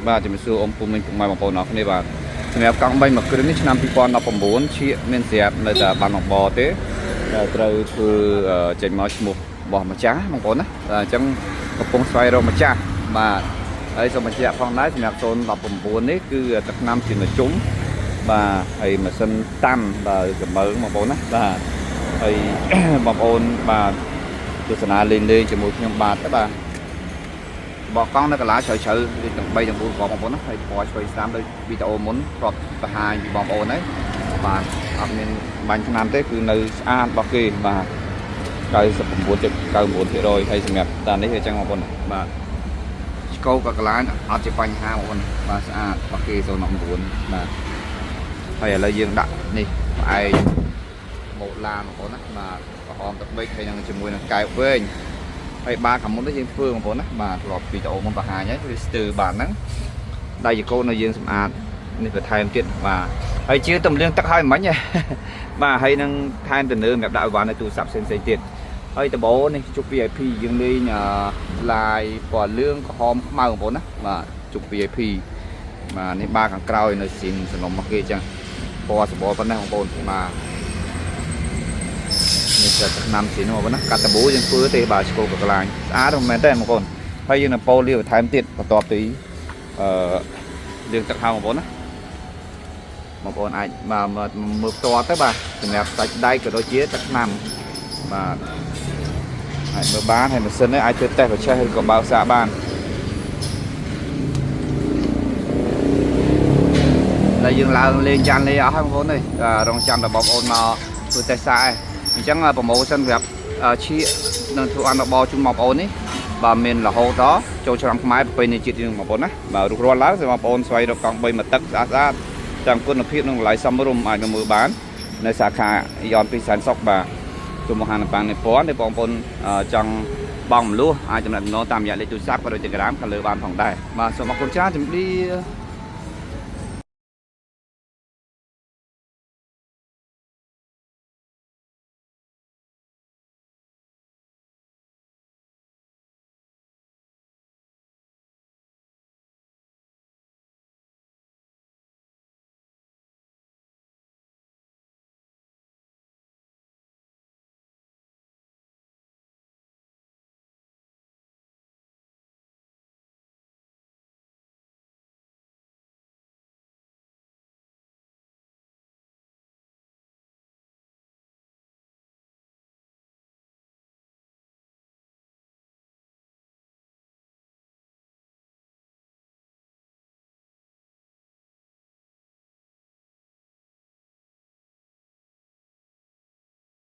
បាទជំរាបសួរអ៊ំពុំមីងពុកម៉ែបងប្អូនអរគ្នាបាទសម្រាប់កង់3មួយគ្រឿងនេះឆ្នាំ2019ជាមានស្រាប់នៅតែបានមកបទេត្រូវធ្វើចេញមកឈ្មោះរបស់ម្ចាស់បងប្អូនណាអញ្ចឹងកំពុងស្វែងរកម្ចាស់បាទហើយសូមបញ្ជាក់ផងដែរសម្រាប់019នេះគឺទឹកថ្នាំជាមជុំបាទហើយម៉ាស៊ីនតាំបាទចម្មើងបងប្អូនណាបាទហើយបងប្អូនបាទទស្សនាលេងជាមួយខ្ញុំបាទទៅបាទបកកង់នៅកន្លែងជ្រៅៗទាំង3ទាំង4បងប្អូនណាហើយពណ៌ឆ្វេងស្ដាំដោយវីដេអូមុនប្រាប់បង្ហាញពីបងប្អូនហើយបាទអត់មានបាញ់ឆ្នាំទេគឺនៅស្អាតរបស់គេបាទ99.99% ហើយសម្រាប់តានេះវាចឹងបងប្អូនបាទឆ្កោក៏កន្លែងអត់ជាបញ្ហាបងប្អូនបាទស្អាតរបស់គេ019បាទហើយឥឡូវយើងដាក់នេះផ្អែកម៉ូតឡានបងប្អូនណាបាទក្រហមទឹកប៊ិចហើយនឹងជាមួយនឹងកែវវែងហើយបាទខាងមុននេះយើងធ្វើបងប្អូនណាបាទធ្លាប់វីដេអូមុនបង្ហាញហើយវាស្ទើរបាទហ្នឹងដៃចកូននៅយើងសម្អាតនេះបន្ថែមទៀតបាទហើយជឿទំលៀងទឹកហើយមិញបាទហើយនឹងថែមទៅនើសម្រាប់ដាក់អីវ៉ាន់នៅទូរស័ព្ទផ្សេងៗទៀតហើយដបោនេះជុក VIP យើងលេងឡាយពណ៌លឿងក្រហមខ្មៅបងប្អូនណាបាទជុក VIP បាទនេះបាទខាងក្រោយនៅស៊ីនសំណុំមកគេអញ្ចឹងពណ៌សម្បល់ប៉ុណ្ណេះបងប្អូនបាទនេះจะนำสีนวลนะกัดตะบูยังฟื้นตีบ่าโชว์กับกลางสะอาดมันเต้นบางคนให้ยังโปรเลี้ยวไทม์ติดประกอบตีเรื่องจักรเฮาบางคนนะบางคนไอ้มามือตัวtớiบ่าถึงแบบใส่ได้กับโดยเจี๊ยจักรนำมาไอ้เมื่อบ้านให้มันซึนไอ้เตือนแต่ใช้ให้กับบ่าวสาบ้านแล้วยังเราเลี้ยงจันเลยเอาให้บางคนเลยรองจันแต่บอกโอนมาคือแต่สายchẳng là promotion việc chi nên thu ăn bao chung một ôn ấy và mình là hồ đó cho làm máy bên này chỉ riêng một ôn á và rút ra lá rồi một ôn xoay được còn bên mà tất ra chẳng quân là phía nó lại xong room ai mua bán nơi xả khả dọn pin sản sóc và cho một hàng bằng này phó để bọn ôn trong bong luôn ai trong này nó tạm nhận lấy túi sáp và đôi chân cái đám cả lừa bàn phòng đây mà số một con cha chuẩn đi